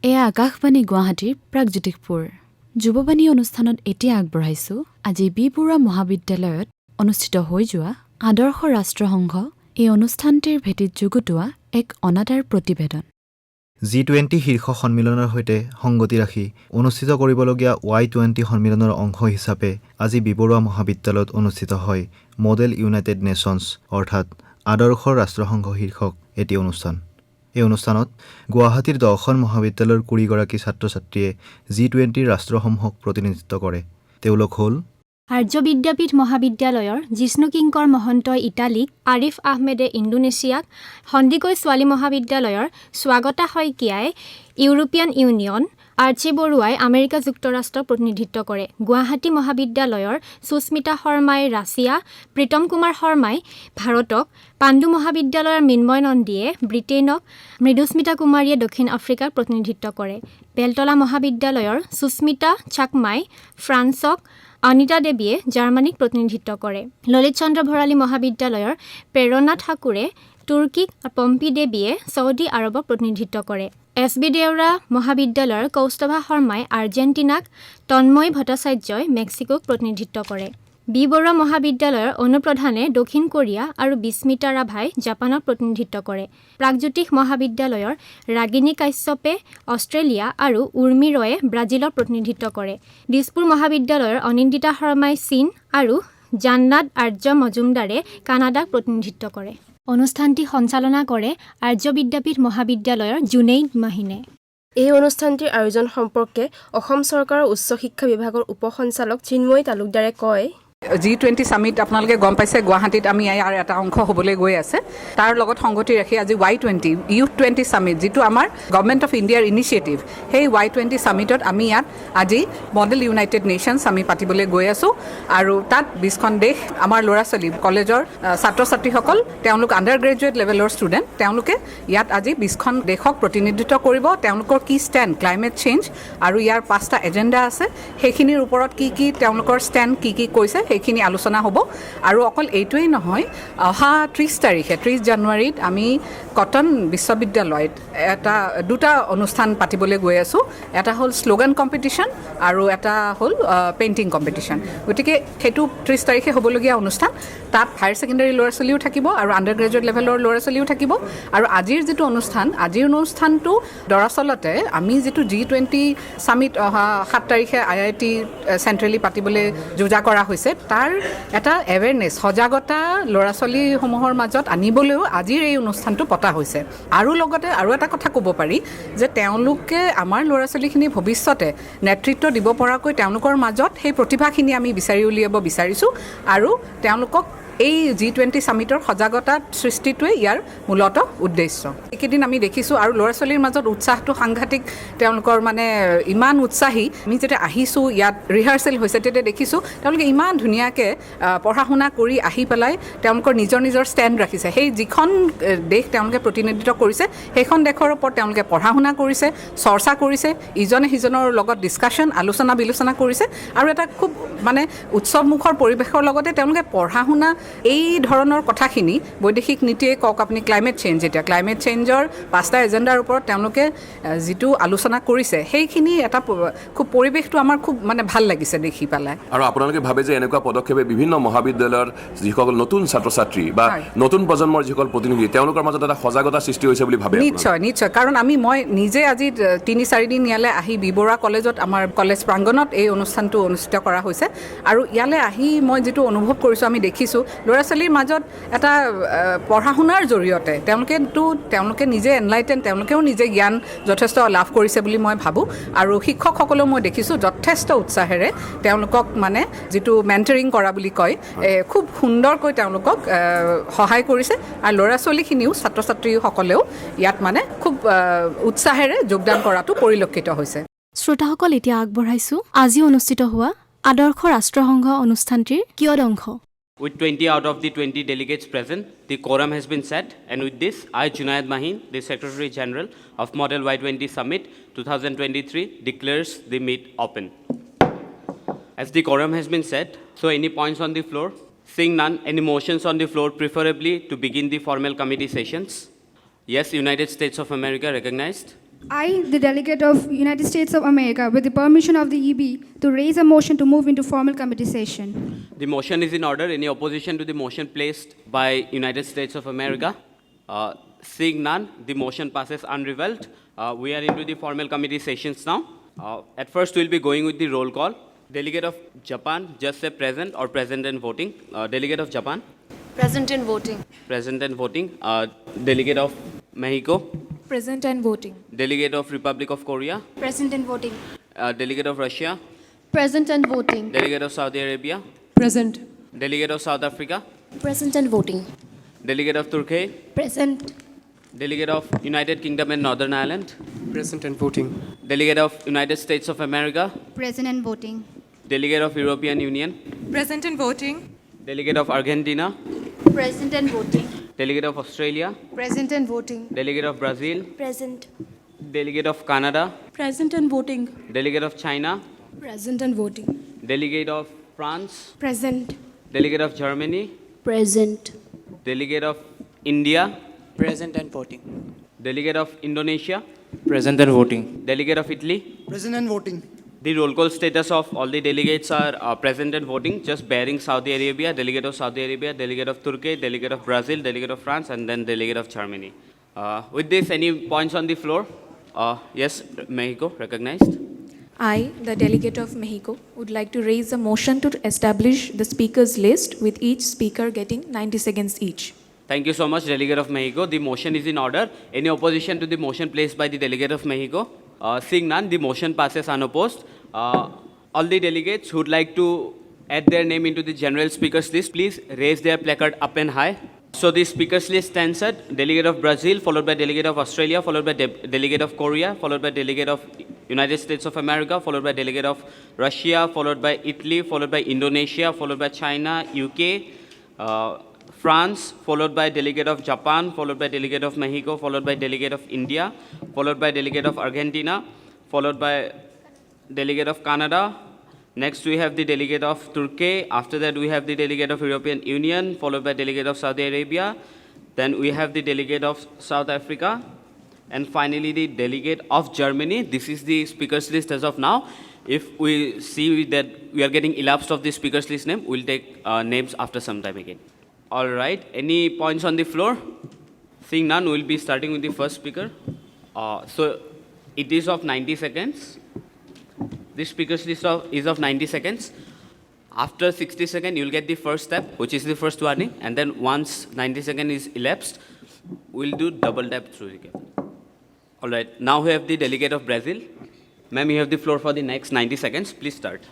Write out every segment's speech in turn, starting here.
এয়া আকাশবাণী গুৱাহাটীৰ প্ৰাগজ্যোতিষপুৰ যুৱবাণী অনুষ্ঠানত এতিয়া আগবঢ়াইছোঁ আজি বৰুৱা মহাবিদ্যালয়ত অনুষ্ঠিত হৈ যোৱা আদৰ্শ ৰাষ্ট্ৰসংঘ এই অনুষ্ঠানটিৰ ভেটিত যুগুতোৱা এক অনাদাৰ প্ৰতিবেদন। G20 শীৰ্ষ সন্মিলনৰ সৈতে সংগতি ৰাখি অনুষ্ঠিত কৰিবলগীয়া Y-20 সন্মিলনৰ অংশ হিচাপে আজি বৰুৱা মহাবিদ্যালয়ত অনুষ্ঠিত হয় মডেল ইউনাইটেড নেশ্যনছ অৰ্থাৎ আদৰ্শ ৰাষ্ট্ৰসংঘ শীৰ্ষক এটি অনুষ্ঠান। এই অনুষ্ঠানত গুৱাহাটীৰ দৰ্শন মহাবিদ্যালয়ৰ 20 গৰাকী ছাত্ৰ-ছাত্ৰীয়ে G20 ৰাষ্ট্ৰসমূহক প্ৰতিনিধিত্ব কৰে। তেওঁলোক হ'ল আৰ্য বিদ্যাপীঠ মহাবিদ্যালয়ৰ জিষ্ণু কিংকৰ মহন্তই ইটালীক, আৰিফ আহমেদে ইণ্ডোনেছিয়াক, সন্দিকৈ ছোৱালী মহাবিদ্যালয়ৰ স্বাগতা শইকীয়াই ইউৰোপীয়ান ইউনিয়ন, আৰ্চি বৰুৱাই আমেৰিকা যুক্তৰাষ্ট্ৰক প্ৰতিনিধিত্ব কৰে। গুৱাহাটী মহাবিদ্যালয়ৰ সুস্মিতা শৰ্মাই ৰাছিয়া, প্ৰীতম কুমাৰ শৰ্মাই ভাৰতক, পাণ্ডু মহাবিদ্যালয়ৰ মৃন্ময় নন্দীয়ে ব্ৰিটেইনক, মৃদুস্মিতা কুমাৰীয়ে দক্ষিণ আফ্ৰিকাক প্ৰতিনিধিত্ব কৰে। বেলতলা মহাবিদ্যালয়ৰ সুস্মিতা চাকমাই ফ্ৰান্সক, অনিতা দেৱীয়ে জাৰ্মানীক প্ৰতিনিধিত্ব কৰে। ললিত চন্দ্ৰ ভৰালী মহাবিদ্যালয়ৰ প্ৰেৰণা ঠাকুৰে তুৰ্কীক, পম্পী দেৱীয়ে ছৌদি আৰবক প্ৰতিনিধিত্ব কৰে। SB দেউৰা মহাবিদ্যালয়ৰ কৌস্তভা শৰ্মাই আৰ্জেণ্টিনাক, তন্ময় ভট্টাচাৰ্যই মেক্সিকোক প্ৰতিনিধিত্ব কৰে। বৰুৱা মহাবিদ্যালয়ৰ অনুপ্ৰধানে দক্ষিণ কোৰিয়া আৰু বিস্মিতা ৰাভাই জাপানক প্ৰতিনিধিত্ব কৰে। প্ৰাগজ্যোতিষ মহাবিদ্যালয়ৰ ৰাগিনী কাশ্যপে অষ্ট্ৰেলিয়া আৰু উৰ্মি ৰয়ে ব্ৰাজিলক প্ৰতিনিধিত্ব কৰে। দিছপুৰ মহাবিদ্যালয়ৰ অনিন্দিতা শৰ্মাই চীন আৰু জান্নাত আৰ্য মজুমদাৰে কানাডাক প্ৰতিনিধিত্ব কৰে। অনুষ্ঠানটি সঞ্চালনা কৰে আৰ্য বিদ্যাপীঠ মহাবিদ্যালয়ৰ জুনেইদ মাহিনে। এই অনুষ্ঠানটিৰ আয়োজন সম্পৰ্কে অসম চৰকাৰৰ উচ্চ শিক্ষা বিভাগৰ উপ সঞ্চালক চিন্ময় তালুকদাৰে কয়, G20 সামিট আপোনালোকে গম পাইছে গুৱাহাটীত আমি ইয়াৰ এটা অংশ হ'বলৈ গৈ আছে। তাৰ লগত সংগতি ৰাখি আজি Y20 ইউথ 20 সামিট যিটো আমাৰ গভৰ্ণমেণ্ট অফ ইণ্ডিয়াৰ ইনিচিয়েটিভ, সেই Y20 সামিটত আমি ইয়াত আজি মডেল ইউনাইটেড নেশ্যনছ আমি পাতিবলৈ গৈ আছোঁ। আৰু তাত 20খন দেশ আমাৰ ল'ৰা ছোৱালী কলেজৰ ছাত্ৰ ছাত্ৰীসকল, তেওঁলোক আণ্ডাৰ গ্ৰেজুৱেট লেভেলৰ ষ্টুডেণ্ট, তেওঁলোকে ইয়াত আজি 20খন দেশক প্ৰতিনিধিত্ব কৰিব। তেওঁলোকৰ কি ষ্টেণ্ড ক্লাইমেট চেঞ্জ আৰু ইয়াৰ 5টা এজেণ্ডা আছে, সেইখিনিৰ ওপৰত কি তেওঁলোকৰ ষ্টেণ্ড কি কৈছে সেইখিনি আলোচনা হ'ব। আৰু অকল এইটোৱেই নহয়, অহা 30 জানুৱাৰীত আমি কটন বিশ্ববিদ্যালয়ত দুটা অনুষ্ঠান পাতিবলৈ গৈ আছোঁ। এটা হ'ল শ্লোগান কম্পিটিশ্যন আৰু এটা হ'ল পেইণ্টিং কম্পিটিশ্যন। গতিকে সেইটো 30 তাৰিখে হ'বলগীয়া অনুষ্ঠান। তাত হায়াৰ ছেকেণ্ডেৰী ল'ৰা ছোৱালীও থাকিব আৰু আণ্ডাৰ গ্ৰেজুৱেট লেভেলৰ ল'ৰা ছোৱালীও থাকিব। আৰু আজিৰ যিটো আজিৰ অনুষ্ঠানটো দৰাচলতে আমি যিটো G20 সামিট অহা 7 তাৰিখে IIT চেণ্ট্ৰেলি পাতিবলৈ যোজা কৰা হৈছে, তাৰ এটা এৱেৰনেছ সজাগতা ল'ৰা ছোৱালীসমূহৰ মাজত আনিবলৈও আজিৰ এই অনুষ্ঠানটো পতা হৈছে। আৰু লগতে আৰু এটা কথা ক'ব পাৰি যে তেওঁলোকে আমাৰ ল'ৰা ছোৱালীখিনি ভৱিষ্যতে নেতৃত্ব দিব পৰাকৈ তেওঁলোকৰ মাজত সেই প্ৰতিভাখিনি আমি বিচাৰি উলিয়াব বিচাৰিছোঁ। আৰু তেওঁলোকক এই G20 সামিটৰ সজাগতা সৃষ্টিটোৱে ইয়াৰ মূলত উদ্দেশ্য। এইকেইদিন আমি দেখিছোঁ আৰু ল'ৰা ছোৱালীৰ মাজত উৎসাহটো সাংঘাতিক, তেওঁলোকৰ ইমান উৎসাহী। আমি যেতিয়া আহিছোঁ ইয়াত ৰিহাৰ্চেল হৈছে তেতিয়া দেখিছোঁ তেওঁলোকে ইমান ধুনীয়াকৈ পঢ়া শুনা কৰি আহি পেলাই তেওঁলোকৰ নিজৰ ষ্টেণ্ড ৰাখিছে। সেই যিখন দেশ তেওঁলোকে প্ৰতিনিধিত্ব কৰিছে সেইখন দেশৰ ওপৰত তেওঁলোকে পঢ়া শুনা কৰিছে, চৰ্চা কৰিছে, ইজনে সিজনৰ লগত ডিছকাশ্যন আলোচনা বিলোচনা কৰিছে। আৰু এটা খুব উৎসৱমুখৰ পৰিৱেশৰ লগতে তেওঁলোকে পঢ়া শুনা এই ধৰণৰ কথাখিনি বৈদেশিক নীতিয়ে কওক, আপুনি ক্লাইমেট চেঞ্জৰ 5টা এজেণ্ডাৰ ওপৰত তেওঁলোকে যিটো আলোচনা কৰিছে সেইখিনি এটা খুব পৰিৱেশটো আমাৰ খুব ভাল লাগিছে দেখি পেলাই। আৰু আপোনালোকে ভাবে যে এনেকুৱা পদক্ষেপে বিভিন্ন মহাবিদ্যালয়ৰ যিসকল নতুন ছাত্ৰ ছাত্ৰী বা নতুন প্ৰজন্মৰ যিসকল প্ৰতিনিধি তেওঁলোকৰ মাজত এটা সজাগতা সৃষ্টি হৈছে বুলি ভাবে? নিশ্চয়। কাৰণ মই নিজে আজি 3-4 দিন ইয়ালৈ আহি বৰুৱা কলেজত আমাৰ কলেজ প্ৰাংগণত এই অনুষ্ঠানটো অনুষ্ঠিত কৰা হৈছে। আৰু ইয়ালৈ আহি মই যিটো অনুভৱ কৰিছোঁ, আমি দেখিছোঁ ল'ৰা ছোৱালীৰ মাজত এটা পঢ়া শুনাৰ জৰিয়তে তেওঁলোকে নিজে এনলাইটেন, তেওঁলোকেও নিজে জ্ঞান যথেষ্ট লাভ কৰিছে বুলি মই ভাবোঁ। আৰু শিক্ষকসকলেও মই দেখিছোঁ যথেষ্ট উৎসাহেৰে তেওঁলোকক যিটো মেণ্টৰিং কৰা বুলি কয়, খুব সুন্দৰকৈ তেওঁলোকক সহায় কৰিছে। আৰু ল'ৰা ছোৱালীখিনিও ছাত্ৰ ছাত্ৰীসকলেও ইয়াত খুব উৎসাহেৰে যোগদান কৰাটো পৰিলক্ষিত হৈছে। শ্ৰোতাসকল, এতিয়া আগবঢ়াইছোঁ আজি অনুষ্ঠিত হোৱা আদৰ্শ ৰাষ্ট্ৰসংঘ অনুষ্ঠানটিৰ কিয়দ অংশ। With 20 out of the 20 delegates present, the quorum has been set, and with this, I, Junaid Mahin, the Secretary General of Model Y-20 Summit 2023, declares the meet open. As the quorum has been set, so any points on the floor? Seeing none, any motions on the floor, preferably to begin the formal committee sessions? Yes, United States of America recognized. I, the delegate of United States of America, with the permission of the EB, to raise a motion to move into formal committee session. The motion is in order. Any opposition to the motion placed by United States of America? Seeing none, the motion passes unrevealed. We are into the formal committee sessions now. At first, we'll be going with the roll call. Delegate of Japan, just say present or present and voting. Delegate of Japan. Present and voting. Present and voting. Delegate of Mexico. Present and voting. Delegate of Republic of Korea. Present and voting. Delegate of Russia. Present and voting. Delegate of Saudi Arabia. Present. Delegate of South Africa. Present and voting. Delegate of Turkey. Present. Delegate of United Kingdom and Northern Ireland. Present and voting. Delegate of United States of America. Present and voting. Delegate of European Union. Present and voting. Delegate of Argentina. Present and voting. Delegate of Australia. Present and voting. Delegate of Brazil. Present. Delegate of Canada. Present and voting. Delegate of China. Present and voting. Delegate of France. Present. Delegate of Germany. Present. Delegate of India. Present and voting. Delegate of Indonesia. Present and voting. Delegate of Italy. Present and voting. The roll call status of all the delegates are present and voting, just bearing Saudi Arabia, delegate of Saudi Arabia, delegate of Turkey, delegate of Brazil, delegate of France, and then delegate of Germany. With this, any points on the floor? Yes, Mexico, recognized. I, the delegate of Mexico, would like to raise a motion to establish the speakers list with each speaker getting 90 seconds each. Thank you so much, delegate of Mexico. The motion is in order. Any opposition to the motion placed by the delegate of Mexico? Seeing none, the motion passes unopposed. All the delegates who would like to add their name into the general speakers list, please raise their placard up and high. So the speakers list stands at delegate of Brazil, followed by delegate of Australia, followed by delegate of Korea, followed by delegate of United States of America, followed by delegate of Russia, followed by Italy, followed by Indonesia, followed by China, UK, France, followed by delegate of Japan, followed by delegate of Mexico, followed by delegate of India, followed by delegate of Argentina, followed by delegate of Canada. Next we have the delegate of Turkey. After that we have the delegate of European Union, followed by delegate of Saudi Arabia. Then we have the delegate of South Africa. And finally the delegate of Germany. This is the speakers list as of now. If we see that we are getting elapsed of the speakers list name, we'll take names after some time again. All right, any points on the floor? Seeing none, we'll be starting with the first speaker. So it is of 90 seconds. This speakers list is of 90 seconds. After 60 seconds, you'll get the first step, which is the first warning. And then once 90 seconds is elapsed, we'll do double tap through the game. All right, now we have the delegate of Brazil. Ma'am, you have the floor for the next 90 seconds. Please start.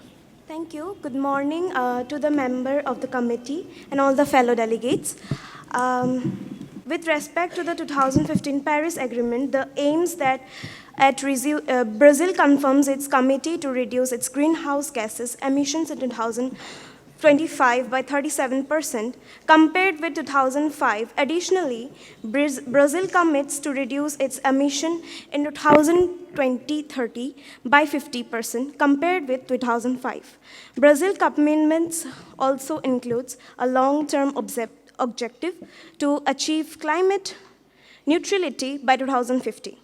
Thank you. Good morning to the member of the committee and all the fellow delegates. With respect to the 2015 Paris Agreement, the aims that Brazil confirms its committee to reduce its greenhouse gases emissions in 2025 by 37% compared with 2005. Additionally, Brazil commits to reduce its emission in 2030 by 50% compared with 2005. Brazil commitments also includes a long-term objective to achieve climate neutrality by 2050.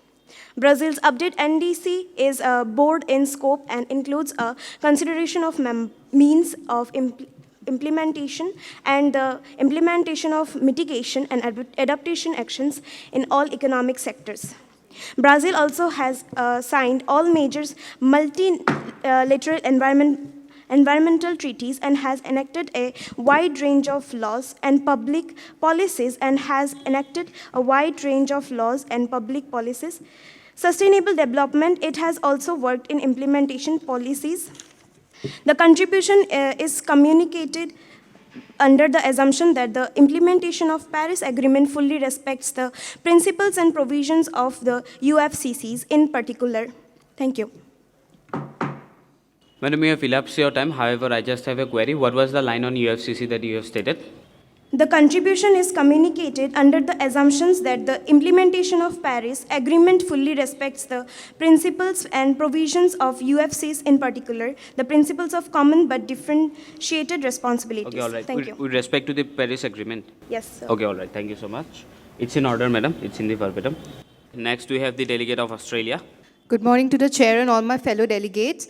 Brazil's updated NDC is broad in scope and includes a consideration of means of implementation and the implementation of mitigation and adaptation actions in all economic sectors. Brazil also has signed all major multilateral environmental treaties and has enacted a wide range of laws and public policies Sustainable development, it has also worked in implementation policies. The contribution is communicated under the assumption that the implementation of Paris Agreement fully respects the principles and provisions of the UFCCs in particular. Thank you. Madam, you have elapsed your time. However, I just have a query. What was the line on UFCC that you have stated? The contribution is communicated under the assumptions that the implementation of Paris Agreement fully respects the principles and provisions of UFCs, in particular, the principles of common but differentiated responsibilities. Okay, all right. Thank you. With respect to the Paris Agreement? Yes, sir. Okay, all right. Thank you so much. It's in order, madam. It's in the verbatim. Next, we have the delegate of Australia. Good morning to the chair and all my fellow delegates.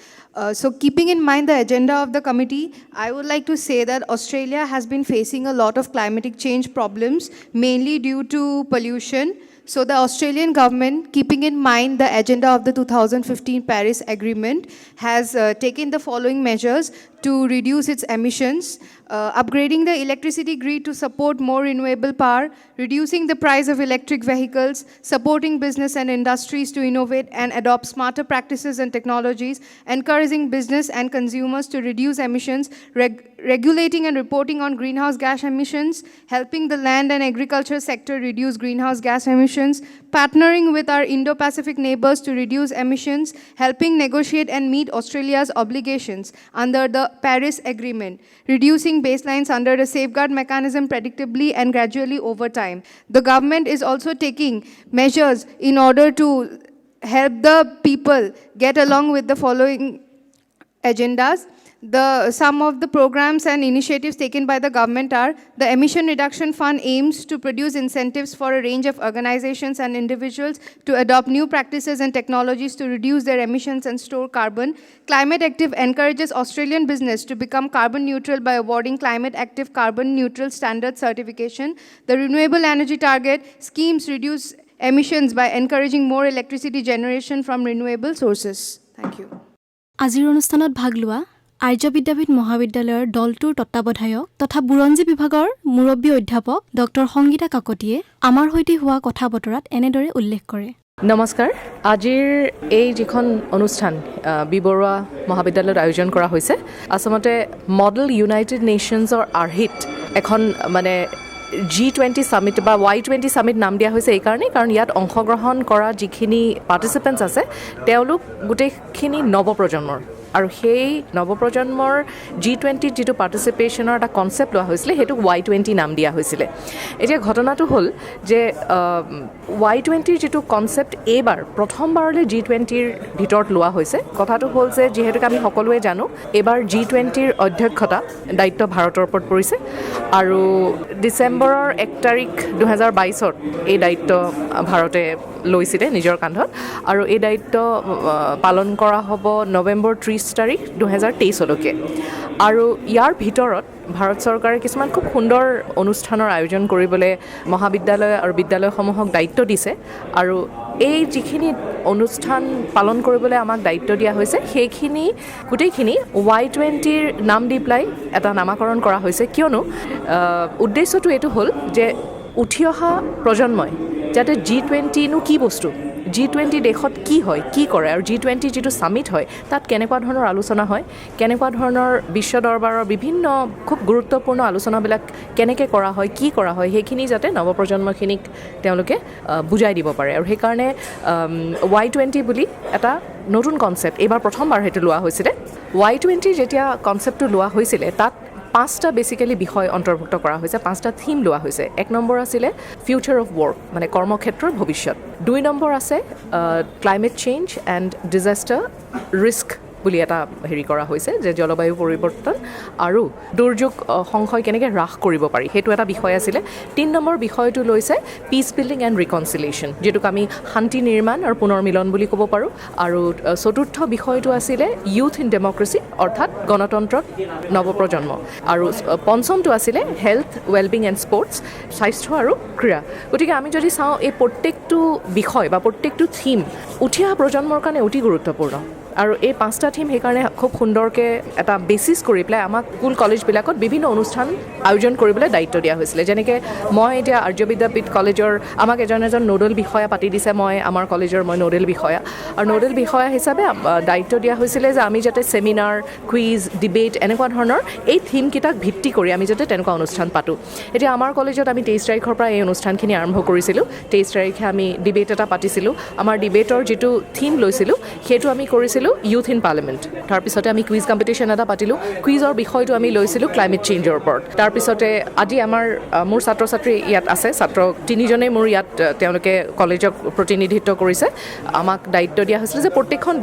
So keeping in mind the agenda of the committee, I would like to say that Australia has been facing a lot of climatic change problems, mainly due to pollution. So the Australian government, keeping in mind the agenda of the 2015 Paris Agreement, has taken the following measures to reduce its emissions, upgrading the electricity grid to support more renewable power, reducing the price of electric vehicles, supporting business and industries to innovate and adopt smarter practices and technologies, encouraging business and consumers to reduce emissions, regulating and reporting on greenhouse gas emissions, helping the land and agriculture sector reduce greenhouse gas emissions, partnering with our Indo-Pacific neighbors to reduce emissions, helping negotiate and meet Australia's obligations under the Paris Agreement, reducing baselines under the safeguard mechanism predictably and gradually over time. The government is also taking measures in order to help the people get along with the following agendas. Some of the programs and initiatives taken by the government are: the Emission Reduction Fund aims to produce incentives for a range of organizations and individuals to adopt new practices and technologies to reduce their emissions and store carbon. Climate Active encourages Australian business to become carbon neutral by awarding Climate Active Carbon Neutral Standard certification. The Renewable Energy Target schemes reduce emissions by encouraging more electricity generation from renewable sources. Thank you. আজিৰ অনুষ্ঠানত ভাগ লোৱা আৰ্য বিদ্যাপীঠ মহাবিদ্যালয়ৰ দলটোৰ তত্ত্বাৱধায়ক তথা বুৰঞ্জী বিভাগৰ মুৰব্বী অধ্যাপক ডক্টৰ সংগীতা কাকতিয়ে আমাৰ সৈতে হোৱা কথা বতৰাত এনেদৰে উল্লেখ কৰে। নমস্কাৰ। আজিৰ এই যিখন অনুষ্ঠান বি বৰুৱা মহাবিদ্যালয়ত আয়োজন কৰা হৈছে, আচলতে মডেল ইউনাইটেড নেশ্যনছৰ আৰ্হিত এখন মানে G20 সামিট বা Y-20 সামিট নাম দিয়া হৈছে এইকাৰণেই কাৰণ ইয়াত অংশগ্ৰহণ কৰা যিখিনি পাৰ্টিচিপেণ্টছ আছে তেওঁলোক গোটেইখিনি নৱপ্ৰজন্মৰ, আৰু সেই নৱপ্ৰজন্মৰ G20 যিটো পাৰ্টিচিপেশ্যনৰ এটা কনচেপ্ট লোৱা হৈছিলে সেইটোক Y-20 নাম দিয়া হৈছিলে। এতিয়া ঘটনাটো হ'ল যে Y-20ৰ যিটো কনচেপ্ট এইবাৰ প্ৰথমবাৰলৈ G20ৰ ভিতৰত লোৱা হৈছে। কথাটো হ'ল যে যিহেতুকে আমি সকলোৱে জানো এইবাৰ G20ৰ অধ্যক্ষতা দায়িত্ব ভাৰতৰ ওপৰত পৰিছে, আৰু ডিচেম্বৰৰ 1 তাৰিখ 2022ত এই দায়িত্ব ভাৰতে লৈছিলে নিজৰ কান্ধত, আৰু এই দায়িত্ব পালন কৰা হ'ব নৱেম্বৰ 30 তাৰিখ 2023লৈকে। আৰু ইয়াৰ ভিতৰত ভাৰত চৰকাৰে কিছুমান খুব সুন্দৰ অনুষ্ঠানৰ আয়োজন কৰিবলৈ মহাবিদ্যালয় আৰু বিদ্যালয়সমূহক দায়িত্ব দিছে, আৰু এই যিখিনি অনুষ্ঠান পালন কৰিবলৈ আমাক দায়িত্ব দিয়া হৈছে সেইখিনি গোটেইখিনি Y-20ৰ নাম দি পেলাই এটা নামাকৰণ কৰা হৈছে, কিয়নো উদ্দেশ্যটো এইটো হ'ল যে উঠি অহা প্ৰজন্মই যাতে G20নো কি বস্তু, G20 দেশত কি হয়, কি কৰে, আৰু G20 যিটো সামিট হয় তাত কেনেকুৱা ধৰণৰ আলোচনা হয়, কেনেকুৱা ধৰণৰ বিশ্ব দৰবাৰৰ বিভিন্ন খুব গুৰুত্বপূৰ্ণ আলোচনাবিলাক কেনেকৈ কৰা হয়, কি কৰা হয়, সেইখিনি যাতে নৱপ্ৰজন্মখিনিক তেওঁলোকে বুজাই দিব পাৰে। আৰু সেইকাৰণে Y-20 বুলি এটা নতুন কনচেপ্ট এইবাৰ প্ৰথমবাৰ সেইটো লোৱা হৈছিলে। Y-20 যেতিয়া কনচেপ্টটো লোৱা হৈছিলে তাত 5টা বেচিকেলি বিষয় অন্তৰ্ভুক্ত কৰা হৈছে, 5টা থিম লোৱা হৈছে। 1 নম্বৰ আছিলে ফিউচাৰ অফ ৱৰ্ক, মানে কৰ্মক্ষেত্ৰৰ ভৱিষ্যত। 2 নম্বৰ আছে climate change and disaster risk বুলি এটা হেৰি কৰা হৈছে, যে জলবায়ু পৰিৱৰ্তন আৰু দুৰ্যোগ সংশয় কেনেকৈ হ্ৰাস কৰিব পাৰি, সেইটো এটা বিষয় আছিলে। 3 নম্বৰ বিষয়টো লৈছে পিচ বিল্ডিং এণ্ড ৰিকনচিলিয়েশ্যন, যিটোক আমি শান্তি নিৰ্মাণ আৰু পুনৰ মিলন বুলি ক'ব পাৰোঁ। আৰু 4ৰ্থ বিষয়টো আছিলে ইউথ ইন ডেমক্ৰেচি, অৰ্থাৎ গণতন্ত্ৰত নৱপ্ৰজন্ম। আৰু 5মটো আছিলে হেল্থ ৱেলবিং এণ্ড স্পৰ্টছ, স্বাস্থ্য আৰু ক্ৰীড়া। গতিকে আমি যদি চাওঁ এই প্ৰত্যেকটো বিষয় বা প্ৰত্যেকটো থিম উঠি অহা প্ৰজন্মৰ কাৰণে অতি গুৰুত্বপূৰ্ণ, আৰু এই 5টা থিম সেইকাৰণে খুব সুন্দৰকৈ এটা বেচিছ কৰি পেলাই আমাক স্কুল কলেজবিলাকত বিভিন্ন অনুষ্ঠান আয়োজন কৰিবলৈ দায়িত্ব দিয়া হৈছিলে। যেনেকৈ মই এতিয়া আৰ্য বিদ্যাপীঠ কলেজৰ আমাক এজন নোডেল বিষয়া পাতি দিছে, মই আমাৰ কলেজৰ নোডেল বিষয়া, আৰু নোডেল বিষয়া হিচাপে দায়িত্ব দিয়া হৈছিলে যে আমি যাতে ছেমিনাৰ, কুইজ, ডিবেট এনেকুৱা ধৰণৰ এই থিমকেইটাক ভিত্তি কৰি আমি যাতে তেনেকুৱা অনুষ্ঠান পাতোঁ। এতিয়া আমাৰ কলেজত আমি 23 তাৰিখৰ পৰা এই অনুষ্ঠানখিনি আৰম্ভ কৰিছিলোঁ। 23 তাৰিখে আমি ডিবেট এটা পাতিছিলোঁ। আমাৰ ডিবেটৰ যিটো থিম লৈছিলোঁ সেইটো আমি কৰিছিলোঁ ইউথ ইন পাৰ্লিমেণ্ট। তাৰপিছতে আমি কুইজ কম্পিটিশ্যন এটা পাতিলোঁ। কুইজৰ বিষয়টো আমি লৈছিলোঁ ক্লাইমেট চেঞ্জৰ ওপৰত। তাৰপিছতে আজি মোৰ ছাত্ৰ ছাত্ৰী ইয়াত আছে, ছাত্ৰ 3জনেই মোৰ ইয়াত তেওঁলোকে কলেজক প্ৰতিনিধিত্ব কৰিছে। আমাক দায়িত্ব দিয়া হৈছিলে যে প্ৰত্যেকখন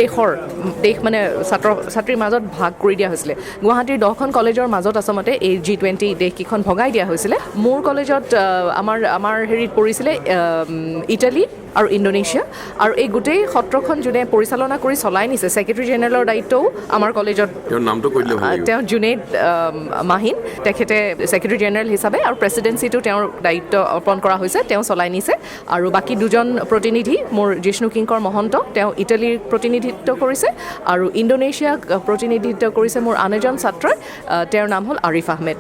দেশ মানে ছাত্ৰ ছাত্ৰীৰ মাজত ভাগ কৰি দিয়া হৈছিলে। গুৱাহাটীৰ 10খন কলেজৰ মাজত আচলতে এই G20 দেশকেইখন ভগাই দিয়া হৈছিলে। মোৰ কলেজত আমাৰ হেৰিত পৰিছিলে ইটালী আৰু ইণ্ডোনেছিয়া আৰু এই গোটেই সত্ৰখন যোনে পৰিচালনা কৰি চলাই নিছে ছেক্ৰেটাৰী জেনেৰেলৰ দায়িত্বও আমাৰ কলেজত তেওঁৰ নামটো কৈ দিলে ভাল লাগিব তেওঁ জুনেইদ মাহিন তেখেতে ছেক্ৰেটাৰী জেনেৰেল হিচাপে আৰু প্ৰেচিডেঞ্চিটো তেওঁৰ দায়িত্ব অৰ্পণ কৰা হৈছে তেওঁ চলাই নিছে আৰু বাকী দুজন প্ৰতিনিধি মোৰ জিষ্ণু কিংকৰ মহন্ত তেওঁ ইটালীৰ প্ৰতিনিধিত্ব কৰিছে আৰু ইণ্ডোনেছিয়াক প্ৰতিনিধিত্ব কৰিছে মোৰ আন এজন ছাত্ৰই তেওঁৰ নাম হ'ল আৰিফ আহমেদ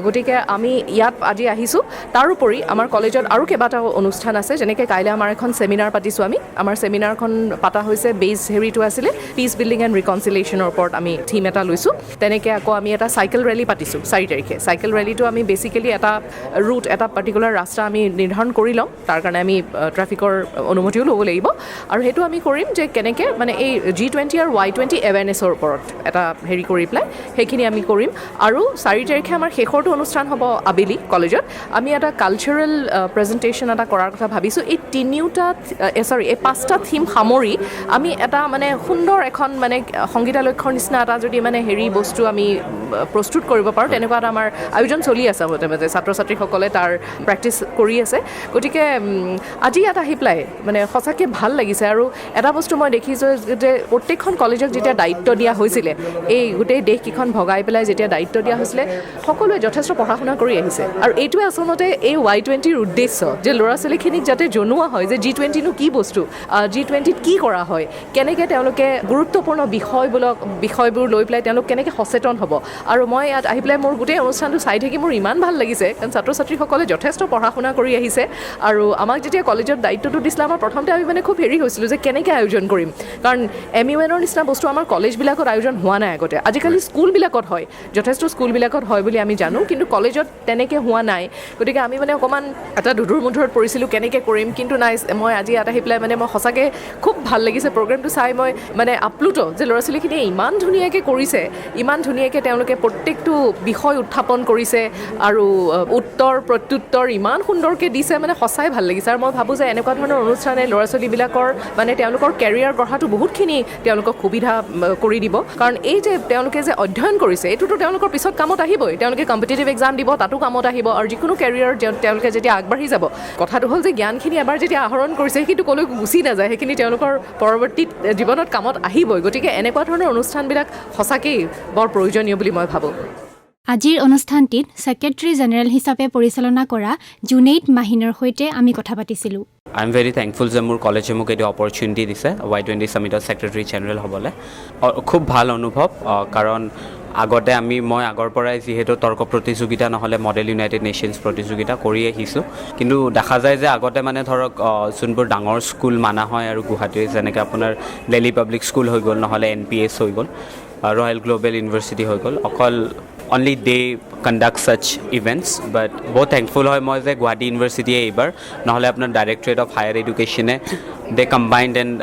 গতিকে আমি ইয়াত আজি আহিছোঁ তাৰোপৰি আমাৰ কলেজত আৰু কেইবাটাও অনুষ্ঠান আছে যেনেকৈ কাইলৈ আমাৰ এখন চেমিনাৰ পাতিছোঁ আমাৰ চেমিনাৰখন পাতা হৈছে বেছ হেৰিটো আছিলে পিচ বিল্ডিং এণ্ড ৰিকনচিলিয়েশ্যনৰ ওপৰত আমি থিম এটা লৈছোঁ তেনেকৈ আকৌ আমি এটা চাইকেল ৰেলী পাতিছোঁ 4 তাৰিখে চাইকেল ৰেলীটো আমি বেচিকেলি এটা ৰুট এটা পাৰ্টিকুলাৰ ৰাস্তা আমি নিৰ্ধাৰণ কৰি ল'ম তাৰ কাৰণে আমি ট্ৰাফিকৰ অনুমতিও ল'ব লাগিব আৰু সেইটো আমি কৰিম যে কেনেকৈ মানে এই G20 আৰু Y-20 এৱেৰনেছৰ ওপৰত এটা হেৰি কৰি পেলাই সেইখিনি আমি কৰিম আৰু 4 তাৰিখে আমাৰ শেষৰটো অনুষ্ঠান হ'ব আবেলি কলেজত আমি এটা কালচাৰেল প্ৰেজেণ্টেশ্যন এটা কৰাৰ কথা ভাবিছোঁ এই এই 5টা থিম সামৰি আমি এটা মানে সুন্দৰ এখন মানে সংগীতালয়ৰ নিচিনা এটা যদি মানে হেৰি বস্তু আমি প্ৰস্তুত কৰিব পাৰোঁ তেনেকুৱা এটা আমাৰ আয়োজন চলি আছে মাজে ছাত্ৰ ছাত্ৰীসকলে তাৰ প্ৰেক্টিছ কৰি আছে গতিকে আজি ইয়াত আহি পেলাই মানে সঁচাকৈ ভাল লাগিছে আৰু এটা বস্তু মই দেখিছোঁ যে প্ৰত্যেকখন কলেজক যেতিয়া দায়িত্ব দিয়া হৈছিলে এই গোটেই দেশকেইখন ভগাই পেলাই যেতিয়া দায়িত্ব দিয়া হৈছিলে সকলোৱে যথেষ্ট পঢ়া শুনা কৰি আহিছে আৰু এইটোৱে আচলতে এই Y-20ৰ উদ্দেশ্য যে ল'ৰা ছোৱালীখিনিক যাতে জনোৱা হয় যে G20নো কি বস্তু G20ত কি কৰা হয় কেনেকৈ তেওঁলোকে গুৰুত্বপূৰ্ণ বিষয়বোৰ লৈ পেলাই তেওঁলোক কেনেকৈ সচেতন হ'ব আৰু মই ইয়াত আহি পেলাই মোৰ গোটেই অনুষ্ঠানটো চাই থাকি মোৰ ইমান ভাল লাগিছে কাৰণ ছাত্ৰ ছাত্ৰীসকলে যথেষ্ট পঢ়া শুনা কৰি আহিছে আৰু আমাক যেতিয়া কলেজত দায়িত্বটো দিছিলে আমাৰ প্ৰথমতে আমি মানে খুব হেৰি হৈছিলোঁ যে কেনেকৈ আয়োজন কৰিম কাৰণ MUNৰ নিচিনা বস্তু আমাৰ কলেজবিলাকত আয়োজন হোৱা নাই আগতে আজিকালি স্কুলবিলাকত হয় যথেষ্ট স্কুলবিলাকত হয় বুলি আমি জানো কিন্তু কলেজত তেনেকৈ হোৱা নাই গতিকে আমি মানে অকণমান এটা দুধুৰ মুধুৰত পৰিছিলোঁ কেনেকৈ কৰিম কিন্তু নাই মই আজি ইয়াত আহি পেলাই মানে মই সঁচাকৈ খুব ভাল লাগিছে প্ৰগ্ৰেমটো চাই মই মানে আপ্লুত যে ল'ৰা ছোৱালীখিনিয়ে ইমান ধুনীয়াকৈ কৰিছে ইমান ধুনীয়াকৈ তেওঁলোকে প্ৰত্যেকটো বিষয় উত্থাপন কৰিছে আৰু উত্তৰ প্ৰত্যুত্তৰ ইমান সুন্দৰকৈ দিছে মানে সঁচাই ভাল লাগিছে আৰু মই ভাবোঁ যে এনেকুৱা ধৰণৰ অনুষ্ঠানে ল'ৰা ছোৱালীবিলাকৰ মানে তেওঁলোকৰ কেৰিয়াৰ গঢ়াটো বহুতখিনি তেওঁলোকক সুবিধা কৰি দিব কাৰণ এই যে তেওঁলোকে যে অধ্যয়ন কৰিছে এইটোতো তেওঁলোকৰ পিছত কামত আহিবই তেওঁলোকে কম্পিটিটিভ এক্সাম দিব তাতো কামত আহিব আৰু যিকোনো কেৰিয়াৰ তেওঁলোকে যেতিয়া আগবাঢ়ি যাব কথাটো হ'ল যে জ্ঞানখিনি এবাৰ যেতিয়া আহৰণ কৰিছে সেইখিনি ক'লৈ গুচি নাযায় সেইখিনি তেওঁলোকৰ পৰৱৰ্তী জীৱনত কামত আহিবই গতিকে এনেকুৱা ধৰণৰ অনুষ্ঠানবিলাক সঁচাকেই বৰ প্ৰয়োজনীয় বুলি মই ভাবোঁ আজিৰ অনুষ্ঠানটিত ছেক্ৰেটাৰী জেনেৰেল হিচাপে পৰিচালনা কৰা জুনেইদ মাহিনৰ সৈতে আমি কথা পাতিছিলোঁ আই এম ভেৰি থেংকফুল যে মোৰ কলেজে মোক এইটো অপৰচুনিটি দিছে Y-20 ছামিটৰ ছেক্ৰেটাৰী জেনেৰেল হ'বলৈ খুব ভাল অনুভৱ কাৰণ আগতে মই আগৰ পৰাই যিহেতু তৰ্ক প্ৰতিযোগিতা নহ'লে মডেল ইউনাইটেড নেশ্যনছ প্ৰতিযোগিতা কৰি আহিছোঁ কিন্তু দেখা যায় যে আগতে মানে ধৰক যোনবোৰ ডাঙৰ স্কুল মানা হয় আৰু গুৱাহাটীৰ যেনেকৈ আপোনাৰ দিল্লী পাব্লিক স্কুল হৈ গ'ল নহ'লে NPS হৈ গ'ল ৰয়েল গ্ল'বেল ইউনিভাৰ্চিটি হৈ গ'ল অকল only they conduct such events but বহুত thankful হয় মই যে গুৱাহাটী ইউনিভাৰ্চিটিয়ে এইবাৰ নহ'লে আপোনাৰ ডাইৰেক্টৰেট অফ হায়াৰ এডুকেশ্যনে they combined and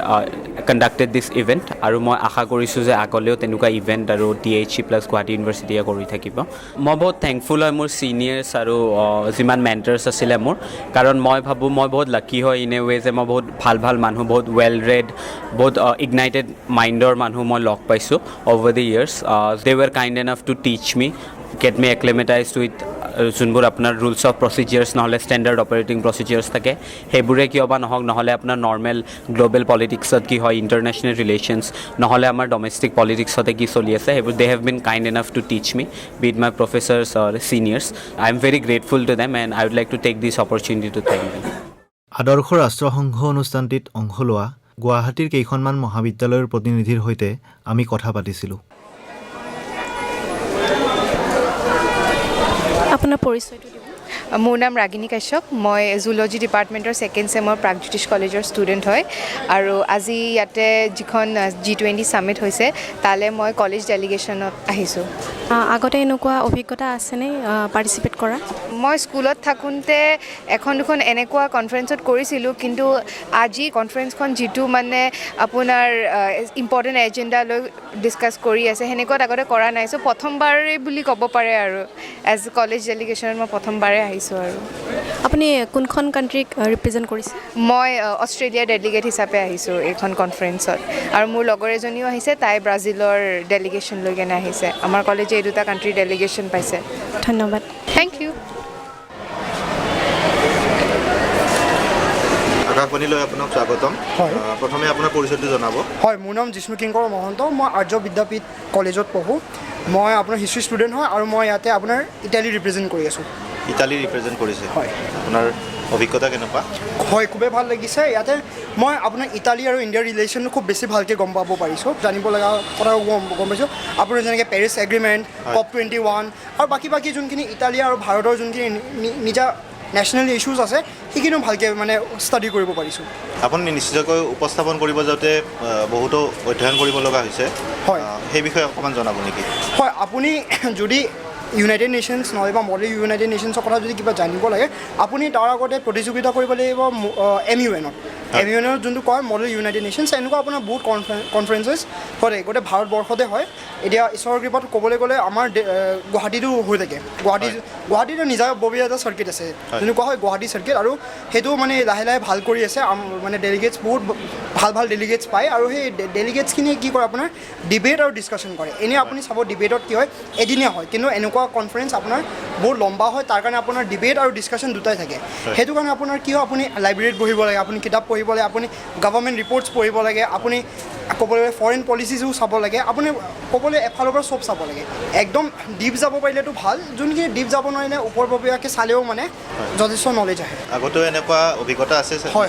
conducted this event আৰু মই আশা কৰিছোঁ যে আগলৈও তেনেকুৱা ইভেণ্ট আৰু THE প্লাছ গুৱাহাটী ইউনিভাৰ্চিটিয়ে কৰি থাকিব মই বহুত থেংকফুল হয় মোৰ ছিনিয়ৰ্ছ আৰু যিমান মেণ্টাৰ্ছ আছিলে মোৰ কাৰণ মই ভাবোঁ মই বহুত লাকি হয় ইন এ ৱে যে মই বহুত ভাল মানুহ বহুত ৱেল ৰেড বহুত ইগনাইটেড মাইণ্ডৰ মানুহ মই লগ পাইছোঁ over the years they were kind enough to teach me get me acclimatized with যোনবোৰ আপোনাৰ ৰুলছ অফ প্ৰচিজিয়াৰ্ছ নহ'লে ষ্টেণ্ডাৰ্ড অপাৰেটিং প্ৰচিজিয়াৰ্ছ থাকে সেইবোৰে কিয় বা নহওক নহ'লে আপোনাৰ নৰ্মেল গ্ল'বেল পলিটিক্সত কি হয় ইণ্টাৰনেশ্যনেল ৰিলেশ্যনছ নহ'লে আমাৰ ডমেষ্টিক পলিটিক্সতে কি চলি আছে সেইবোৰ they have been kind enough to teach me with my professors or seniors I am very grateful to them and I would like to take this opportunity to thank them আদৰ্শ ৰাষ্ট্ৰসংঘ অনুষ্ঠানটিত অংশ লোৱা গুৱাহাটীৰ কেইখনমান মহাবিদ্যালয়ৰ প্ৰতিনিধিৰ সৈতে আমি কথা পাতিছিলোঁ আপোনাৰ পৰিচয়টো দিব মোৰ নাম ৰাগিনী কাশ্যপ মই জুলজি ডিপাৰ্টমেণ্টৰ ছেকেণ্ড ছেমৰ প্ৰাগজ্যোতিষ কলেজৰ ষ্টুডেণ্ট হয় আৰু আজি ইয়াতে যিখন G20 ছামিট হৈছে তালৈ মই কলেজ ডেলিগেশ্যনত আহিছোঁ আগতে এনেকুৱা অভিজ্ঞতা আছেনে পাৰ্টিচিপেট কৰা মই স্কুলত থাকোঁতে এখন দুখন এনেকুৱা কনফাৰেঞ্চত কৰিছিলোঁ কিন্তু আজি কনফাৰেঞ্চখন যিটো মানে আপোনাৰ ইম্পৰ্টেণ্ট এজেণ্ডা লৈ ডিছকাছ কৰি আছে সেনেকুৱাত আগতে কৰা নাই চ' প্ৰথমবাৰেই বুলি ক'ব পাৰে আৰু এজ কলেজ ডেলিগেশ্যনত মই প্ৰথমবাৰে আহিছোঁ আৰু আপুনি কোনখন কাণ্ট্ৰিক ৰিপ্ৰেজেণ্ট কৰিছে মই অষ্ট্ৰেলিয়াৰ ডেলিগেট হিচাপে আহিছোঁ এইখন কনফাৰেঞ্চত আৰু মোৰ লগৰ এজনীও আহিছে তাই ব্ৰাজিলৰ ডেলিগেশ্যন লৈ কেনে আহিছে আমাৰ কলেজে এই দুটা কাণ্ট্ৰিৰ ডেলিগেশ্যন পাইছে ধন্যবাদ থেংক ইউ জাপনিলৈ আপোনাক স্বাগতম হয় প্ৰথমে আপোনাৰ পৰিচয়টো জনাব হয় মোৰ নাম জিষ্ণু কিংকৰ মহন্ত মই আৰ্য বিদ্যাপীঠ কলেজত পঢ়োঁ মই আপোনাৰ হিষ্ট্ৰী ষ্টুডেণ্ট হয় আৰু মই ইয়াতে আপোনাৰ ইটালী ৰিপ্ৰেজেণ্ট কৰি আছোঁ ইটালী ৰিপ্ৰেজেণ্ট কৰিছে হয় আপোনাৰ অভিজ্ঞতা কেনেকুৱা হয় খুবেই ভাল লাগিছে ইয়াতে মই আপোনাৰ ইটালী আৰু ইণ্ডিয়াৰ ৰিলেশ্যনটো খুব বেছি ভালকৈ গম পাব পাৰিছোঁ জানিব লগা কথা গম পাইছোঁ আপোনাৰ যেনেকৈ পেৰিছ এগ্ৰিমেণ্ট COP21 আৰু বাকী যোনখিনি ইটালী আৰু ভাৰতৰ যোনখিনি নিজা নেশ্যনেল ইছ্যুজ আছে সেইখিনিও ভালকৈ মানে ষ্টাডি কৰিব পাৰিছোঁ আপুনি নিশ্চিতকৈ উপস্থাপন কৰিব যাওঁতে বহুতো অধ্যয়ন কৰিব লগা হৈছে হয় সেই বিষয়ে অকণমান জনাব নেকি হয় আপুনি যদি ইউনাইটেড নেশ্যনছ নহয় বা মডেল ইউনাইটেড নেশ্যনছৰ কথা যদি কিবা জানিব লাগে আপুনি তাৰ আগতে প্ৰতিযোগিতা কৰিব লাগিব MUNত MUNত যোনটো কয় মডেল ইউনাইটেড নেশ্যনছ এনেকুৱা আপোনাৰ বহুত কনফাৰেঞ্চেছ হয় গোটেই ভাৰতবৰ্ষতে হয় এতিয়া ঈশ্বৰৰ কৃপাত ক'বলৈ গ'লে আমাৰ গুৱাহাটীতো হৈ থাকে গুৱাহাটীতো নিজাববীয়া এটা চাৰ্কিট আছে যোনটো কোৱা হয় গুৱাহাটী চাৰ্কিট আৰু সেইটো মানে লাহে লাহে ভাল কৰি আছে মানে ডেলিগেটছ বহুত ভাল ডেলিগেটছ পায় আৰু সেই ডেলিগেটছখিনিয়ে কি কৰে আপোনাৰ ডিবেট আৰু ডিছকাশ্যন কৰে এনেই আপুনি চাব ডিবেটত কি হয় এদিনীয়া হয় কিন্তু এনেকুৱা কনফাৰেঞ্চ আপোনাৰ বহুত লম্বা হয় তাৰ কাৰণে আপোনাৰ ডিবেট আৰু ডিছকাশ্যন দুটাই থাকে সেইটো কাৰণে আপোনাৰ কি হয় আপুনি লাইব্ৰেৰীত বহিব লাগে আপুনি কিতাপ পঢ়িব লাগে আপুনি গভৰ্ণমেণ্ট ৰিপৰ্টছ পঢ়িব লাগে আপুনি ক'বলৈ গ'লে ফৰেইন পলিচিছো চাব লাগে আপুনি ক'বলৈ এফালৰ পৰা চব চাব লাগে একদম ডিপ যাব পাৰিলেতো ভাল যোনখিনি ডিপ যাব নোৱাৰিলে ওপৰববীয়াকৈ চালেও মানে যথেষ্ট নলেজ আহে আগতেও এনেকুৱা অভিজ্ঞতা আছে হয়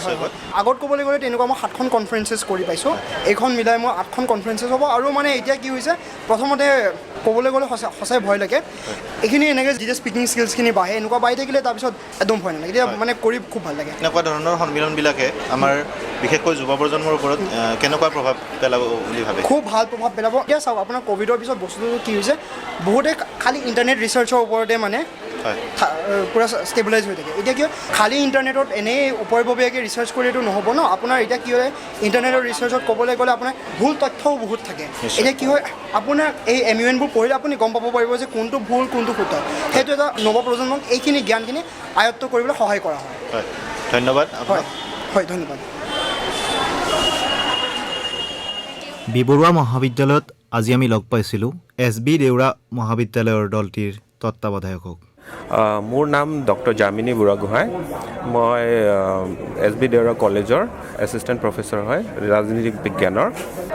আগত ক'বলৈ গ'লে তেনেকুৱা মই 7খন কনফাৰেঞ্চেছ কৰি পাইছোঁ এইখন মিলাই মই 8খন কনফাৰেঞ্চেছ হ'ব আৰু মানে এতিয়া কি হৈছে প্ৰথমতে ক'বলৈ গ'লে সঁচাই ভয় লাগে এইখিনি এনেকৈ যেতিয়া স্পিকিং স্কিলছখিনি বাঢ়ে এনেকুৱা বাঢ়ি থাকিলে তাৰপিছত একদম ভয় নালাগে এতিয়া মানে কৰি খুব ভাল লাগে এনেকুৱা ধৰণৰ সন্মিলনবিলাকে আমাৰ বিশেষকৈ যুৱ প্ৰজন্মৰ ওপৰত কেনেকুৱা প্ৰভাৱ পেলাব বুলি ভাবে খুব ভাল প্ৰভাৱ পেলাব এতিয়া চাওক আপোনাৰ ক'ভিডৰ পিছত বস্তুটো কি হৈছে বহুতে খালি ইণ্টাৰনেট ৰিচাৰ্চৰ ওপৰতে মানে পূৰা ষ্টেবিলাইজ হৈ থাকে এতিয়া কি হয় খালি ইণ্টাৰনেটত এনেই ওপৰববীয়াকৈ ৰিচাৰ্চ কৰিলেতো নহ'ব ন আপোনাৰ এতিয়া কি হয় ইণ্টাৰনেটৰ ৰিচাৰ্চত ক'বলৈ গ'লে আপোনাৰ ভুল তথ্যও বহুত থাকে এতিয়া কি হয় আপোনাৰ এই MUNবোৰ পঢ়িলে আপুনি গম পাব পাৰিব যে কোনটো ভুল কোনটো শুদ্ধ সেইটো এটা নৱপ্ৰজন্মক এইখিনি জ্ঞানখিনি আয়ত্ব কৰিবলৈ সহায় কৰা হয় ধন্যবাদ হয় ধন্যবাদ বৰুৱা মহাবিদ্যালয়ত আজি আমি লগ পাইছিলোঁ SB দেউৰা মহাবিদ্যালয়ৰ দলটিৰ তত্ত্বাৱধায়কক মোৰ নাম ডক্টৰ জামিনী বুঢ়াগোহাঁই মই SB দেউৰা কলেজৰ এছিষ্টেণ্ট প্ৰফেচৰ হয় ৰাজনীতিক বিজ্ঞানৰ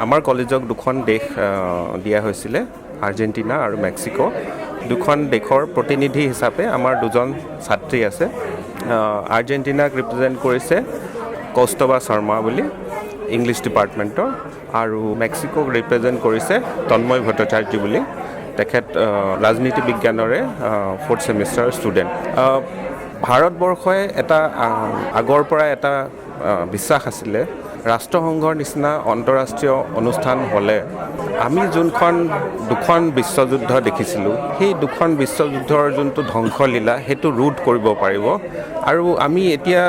আমাৰ কলেজক দুখন দেশ দিয়া হৈছিলে আৰ্জেণ্টিনা আৰু মেক্সিকো দুখন দেশৰ প্ৰতিনিধি হিচাপে আমাৰ দুজন ছাত্ৰী আছে আৰ্জেণ্টিনাক ৰিপ্ৰেজেণ্ট কৰিছে কৌস্তবা শৰ্মা বুলি ইংলিছ ডিপাৰ্টমেণ্টৰ আৰু মেক্সিকোক ৰিপ্ৰেজেণ্ট কৰিছে তন্ময় ভট্টাচাৰ্য বুলি তেখেত ৰাজনীতি বিজ্ঞানৰে 4th ছেমিষ্টাৰ ষ্টুডেণ্ট ভাৰতবৰ্ষই এটা আগৰ পৰা এটা বিশ্বাস আছিলে ৰাষ্ট্ৰসংঘৰ নিচিনা আন্তঃৰাষ্ট্ৰীয় অনুষ্ঠান হ'লে আমি দুখন বিশ্বযুদ্ধ দেখিছিলোঁ সেই দুখন বিশ্বযুদ্ধৰ যোনটো ধ্বংসলীলা সেইটো ৰোধ কৰিব পাৰিব আৰু আমি এতিয়া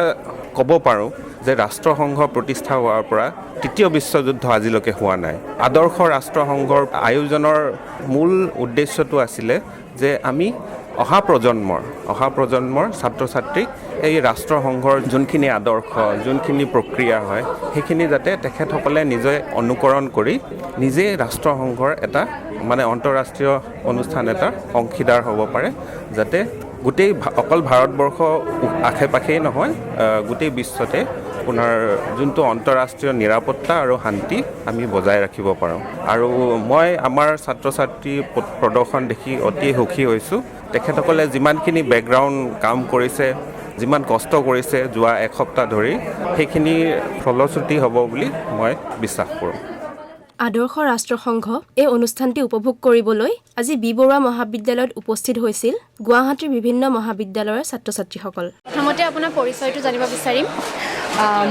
ক'ব পাৰোঁ যে ৰাষ্ট্ৰসংঘ প্ৰতিষ্ঠা হোৱাৰ পৰা তৃতীয় বিশ্বযুদ্ধ আজিলৈকে হোৱা নাই আদৰ্শ ৰাষ্ট্ৰসংঘৰ আয়োজনৰ মূল উদ্দেশ্যটো আছিলে যে আমি অহা প্ৰজন্মৰ ছাত্ৰ ছাত্ৰীক এই ৰাষ্ট্ৰসংঘৰ যোনখিনি আদৰ্শ যোনখিনি প্ৰক্ৰিয়া হয় সেইখিনি যাতে তেখেতসকলে নিজে অনুকৰণ কৰি নিজেই ৰাষ্ট্ৰসংঘৰ এটা মানে আন্তঃৰাষ্ট্ৰীয় অনুষ্ঠান এটা অংশীদাৰ হ'ব পাৰে যাতে গোটেই অকল ভাৰতবৰ্ষ আশে পাশেই নহয় গোটেই বিশ্বতে আপোনাৰ যোনটো আন্তঃৰাষ্ট্ৰীয় নিৰাপত্তা আৰু শান্তি আমি বজাই ৰাখিব পাৰোঁ আৰু মই আমাৰ ছাত্ৰ ছাত্ৰীৰ প্ৰদৰ্শন দেখি অতি সুখী হৈছোঁ তেখেতসকলে যিমানখিনি বেকগ্ৰাউণ্ড কাম কৰিছে যিমান কষ্ট কৰিছে যোৱা এসপ্তাহ ধৰি সেইখিনি ফলশ্ৰুতি হ'ব বুলি মই বিশ্বাস কৰোঁ আদৰ্শ ৰাষ্ট্ৰসংঘ এই অনুষ্ঠানটি উপভোগ কৰিবলৈ আজি বৰুৱা মহাবিদ্যালয়ত উপস্থিত হৈছিল গুৱাহাটীৰ বিভিন্ন মহাবিদ্যালয়ৰ ছাত্ৰ ছাত্ৰীসকল প্ৰথমতে আপোনাৰ পৰিচয়টো জানিব বিচাৰিম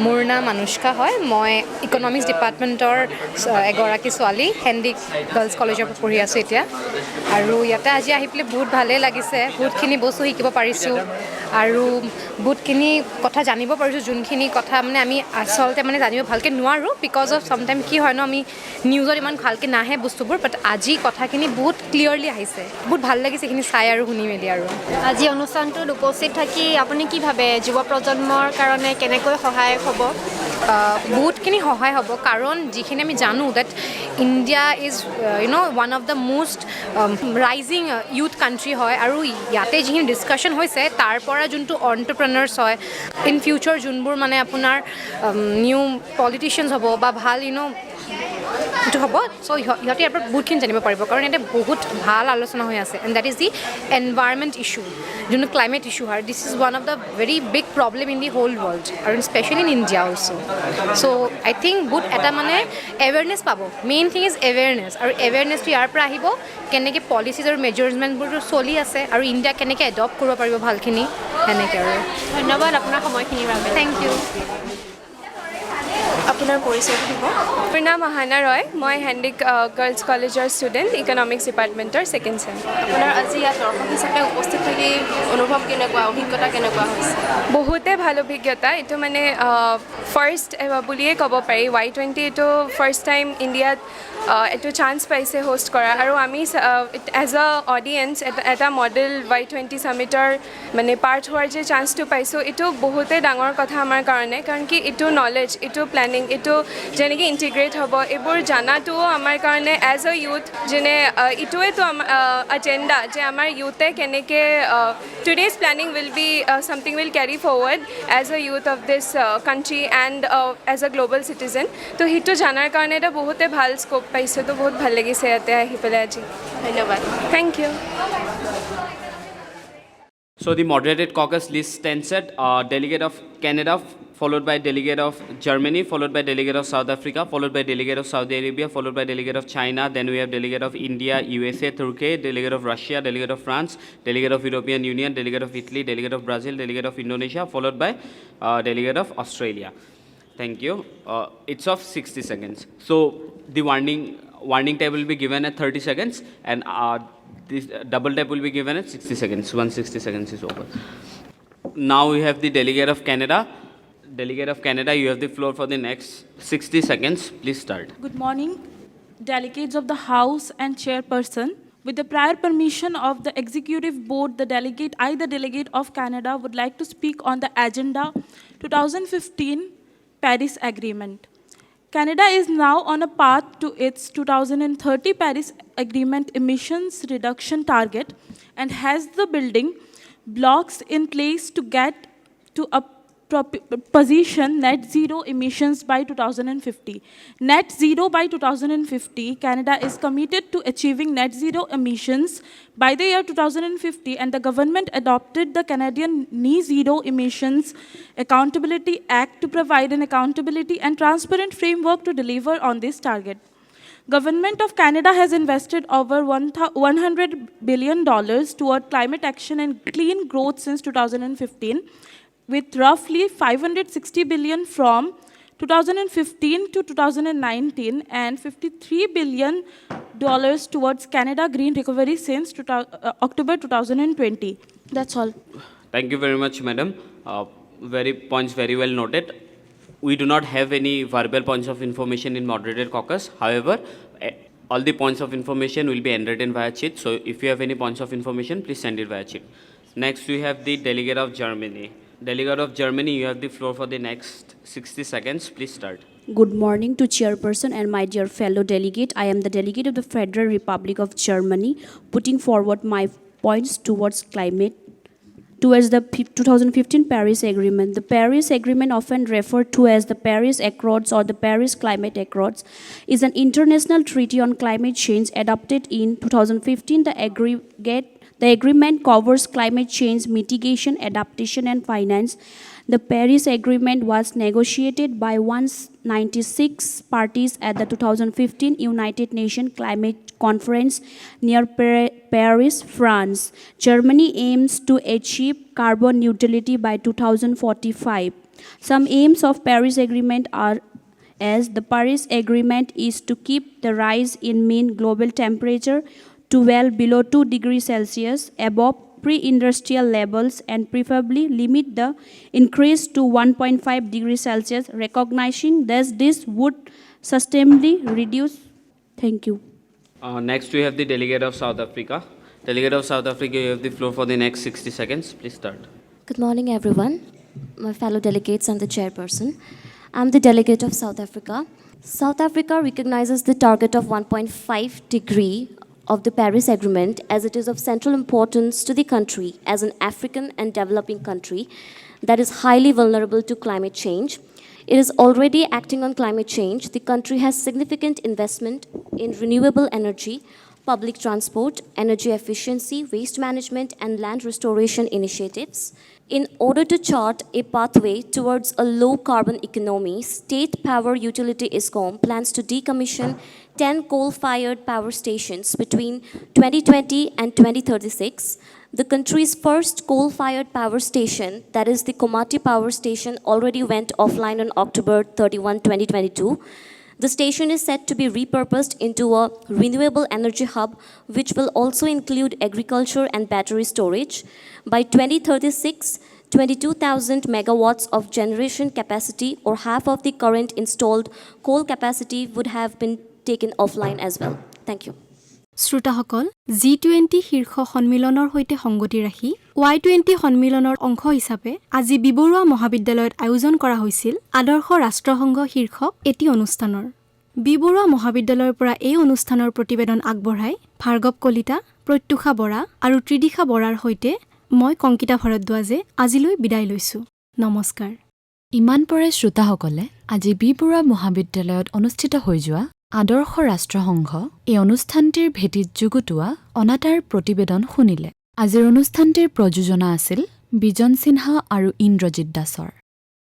মোৰ নাম অনুষ্কা হয় মই ইকনমিক্স ডিপাৰ্টমেণ্টৰ এগৰাকী ছোৱালী হেণ্ডিক গাৰ্লছ কলেজৰ পৰা পঢ়ি আছোঁ এতিয়া আৰু ইয়াতে আজি আহি পেলাই বহুত ভালেই লাগিছে বহুতখিনি বস্তু শিকিব পাৰিছোঁ আৰু বহুতখিনি কথা জানিব পাৰিছোঁ যোনখিনি কথা মানে আমি আচলতে মানে জানিব ভালকৈ নোৱাৰোঁ বিকজ অফ চামটাইম কি হয় ন আমি নিউজত ইমান ভালকৈ নাহে বস্তুবোৰ বাট আজি কথাখিনি বহুত ক্লিয়াৰলি আহিছে বহুত ভাল লাগিছে এইখিনি চাই আৰু শুনি মেলি আৰু আজি অনুষ্ঠানটোত উপস্থিত থাকি আপুনি কি ভাবে যুৱ প্ৰজন্মৰ কাৰণে কেনেকৈ সহায়ক হ'ব বহুতখিনি সহায় হ'ব কাৰণ যিখিনি আমি জানো that India is one of the most rising youth country হয় আৰু ইয়াতে যিখিনি ডিছকাশ্যন হৈছে তাৰ পৰা যোনটো অণ্টাৰপ্ৰেনাৰ্ছ হয় ইন ফিউচাৰ যোনবোৰ মানে আপোনাৰ নিউ পলিটিচিয়ানছ হ'ব বা ভাল এইটো হ'ব চ' সিহঁতে ইয়াৰ পৰা বহুতখিনি জানিব পাৰিব কাৰণ ইয়াতে বহুত ভাল আলোচনা হৈ আছে and that is the environment issue যোনটো ক্লাইমেট ইছ্যু হয় this is one of the very big problem in the whole world আৰু specially in India also' so' I think বহুত এটা মানে এৱেৰনেছ পাব মেইন থিং ইজ এৱেৰনেছ আৰু এৱেৰনেছটো ইয়াৰ পৰা আহিব কেনেকৈ পলিচিজ আৰু মেজাৰ্ছমেণ্টবোৰতো চলি আছে আৰু ইণ্ডিয়া কেনেকৈ এডপ্ট কৰিব পাৰিব ভালখিনি সেনেকৈ আৰু ধন্যবাদ আপোনাৰ সময়খিনিৰ বাবে থেংক ইউ আপোনাৰ পৰিচয় দিব মোৰ নাম আহানা ৰয় মই হেণ্ডিক গাৰ্লছ কলেজৰ ষ্টুডেণ্ট ইকনমিক্স ডিপাৰ্টমেণ্টৰ ছেকেণ্ড ছেম আপোনাৰ আজি ইয়াত দৰ্শক হিচাপে উপস্থিত থাকি অনুভৱ কেনেকুৱা অভিজ্ঞতা কেনেকুৱা হৈছে বহুতে ভাল অভিজ্ঞতা এইটো মানে ফাৰ্ষ্ট বুলিয়ে ক'ব পাৰি Y-20 এইটো ফাৰ্ষ্ট টাইম ইণ্ডিয়াত এইটো চান্স পাইছে হোষ্ট কৰা আৰু আমি এজ আ অডিয়েঞ্চ এটা মডেল Y-20 ছামিটৰ মানে পাৰ্ট হোৱাৰ যে চান্সটো পাইছোঁ এইটো বহুতেই ডাঙৰ কথা আমাৰ কাৰণে কাৰণ কি এইটো নলেজ এইটো প্লেনিং এইটো যেনেকৈ ইণ্টিগ্ৰেট হ'ব এইবোৰ জানাটোও আমাৰ কাৰণে এজ আ ইউথ যেনে এইটোৱেতো এজেণ্ডা যে আমাৰ ইউথে কেনেকৈ today's planning will be something will carry forward as a youth of this country and as a global citizen তো সেইটো জানাৰ কাৰণে এটা বহুতে ভাল স্কোপ পাইছোঁ তো বহুত ভাল লাগিছে ইয়াতে আহি পেলাই আজি ধন্যবাদ thank you So the moderated caucus list stands at delegate of Canada, followed by delegate of Germany, followed by delegate of South Africa, followed by delegate of Saudi Arabia, followed by delegate of China. Then we have delegate of India, USA, Turkey, delegate of Russia, delegate of France, delegate of European Union, delegate of Italy, delegate of Brazil, delegate of Indonesia, followed by delegate of Australia. Thank you. It's of 60 seconds. So the warning time will be given at 30 seconds and this double tap will be given at 60 seconds. 160 seconds is over. Now we have the delegate of Canada. Delegate of Canada, you have the floor for the next 60 seconds. Please start. Good morning, delegates of the House and Chairperson. With the prior permission of the Executive Board, I, the delegate of Canada, would like to speak on the agenda 2015 Paris Agreement. Canada is now on a path to its 2030 Paris Agreement emissions reduction target and has the building blocks in place to get to a position net zero emissions by 2050. Net zero by 2050, Canada is committed to achieving net zero emissions by the year 2050 and the government adopted the Canadian Net Zero Emissions Accountability Act to provide an accountability and transparent framework to deliver on this target. Government of Canada has invested over $100 billion toward climate action and clean growth since 2015. With roughly $560 billion from 2015 to 2019 and $53 billion towards Canada Green Recovery since October 2020. That's all. Thank you very much, madam. Points very well noted. We do not have any verbal points of information in moderated caucus. However, all the points of information will be entered in via cheat. So if you have any points of information, please send it via cheat. Next, we have the delegate of Germany. Delegate of Germany, you have the floor for the next 60 seconds. Please start. Good morning to Chairperson and my dear fellow delegate. I am the delegate of the Federal Republic of Germany, putting forward my points towards the 2015 Paris Agreement. The Paris Agreement, often referred to as the Paris Accords or the Paris Climate Accords, is an international treaty on climate change adopted in 2015. The agreement covers climate change mitigation, adaptation, and finance. The Paris Agreement was negotiated by 196 parties at the 2015 United Nations Climate Conference near Paris, France. Germany aims to achieve carbon neutrality by 2045. Some aims of Paris Agreement are as the Paris Agreement is to keep the rise in mean global temperature to well below 2 degrees Celsius above pre-industrial levels and preferably limit the increase to 1.5 degrees Celsius, recognizing that this would sustainably reduce. Thank you. Next, we have the delegate of South Africa. Delegate of South Africa, you have the floor for the next 60 seconds. Please start. Good morning, everyone, my fellow delegates and the chairperson. I'm the delegate of South Africa. South Africa recognizes the target of 1.5 degree of the Paris Agreement as it is of central importance to the country as an African and developing country that is highly vulnerable to climate change. It is already acting on climate change. The country has significant investment in renewable energy, public transport, energy efficiency, waste management, and land restoration initiatives. In order to chart a pathway towards a low-carbon economy, State Power Utility ISCOM plans to decommission 10 coal-fired power stations between 2020 and 2036. The country's first coal-fired power station, that is the Komati Power Station, already went offline on October 31, 2022. The station is set to be repurposed into a renewable energy hub, which will also include agriculture and battery storage. By 2036, 22,000 megawatts of generation capacity, or half of the current installed coal capacity, would have been taken offline as well. Thank you. শ্ৰোতাসকল G20 শীৰ্ষ সন্মিলনৰ সৈতে সংগতি ৰাখি Y-20 সন্মিলনৰ অংশ হিচাপে আজি বিবৰুৱা মহাবিদ্যালয়ত আয়োজন কৰা হৈছিল আদৰ্শ ৰাষ্ট্ৰসংঘ শীৰ্ষক এটি অনুষ্ঠানৰ বিবৰুৱা মহাবিদ্যালয়ৰ পৰা এই অনুষ্ঠানৰ প্ৰতিবেদন আগবঢ়াই ভাৰ্গৱ কলিতা প্ৰত্যুষা বৰা আৰু ত্ৰিদিশা বৰাৰ সৈতে মই কংকিতা ভৰদ্বাজে আজিলৈ বিদায় লৈছো নমস্কাৰ ইমান পৰে শ্ৰোতাসকলে আজি বিবৰুৱা মহাবিদ্যালয়ত অনুষ্ঠিত হৈ যোৱা আদৰ্শ ৰাষ্ট্ৰসংঘ এই অনুষ্ঠানটিৰ ভেটিত যুগুতোৱা অনাতাঁৰ প্ৰতিবেদন শুনিলে আজিৰ অনুষ্ঠানটিৰ প্ৰযোজনা আছিল বিজন সিনহা আৰু ইন্দ্ৰজিৎ দাসৰ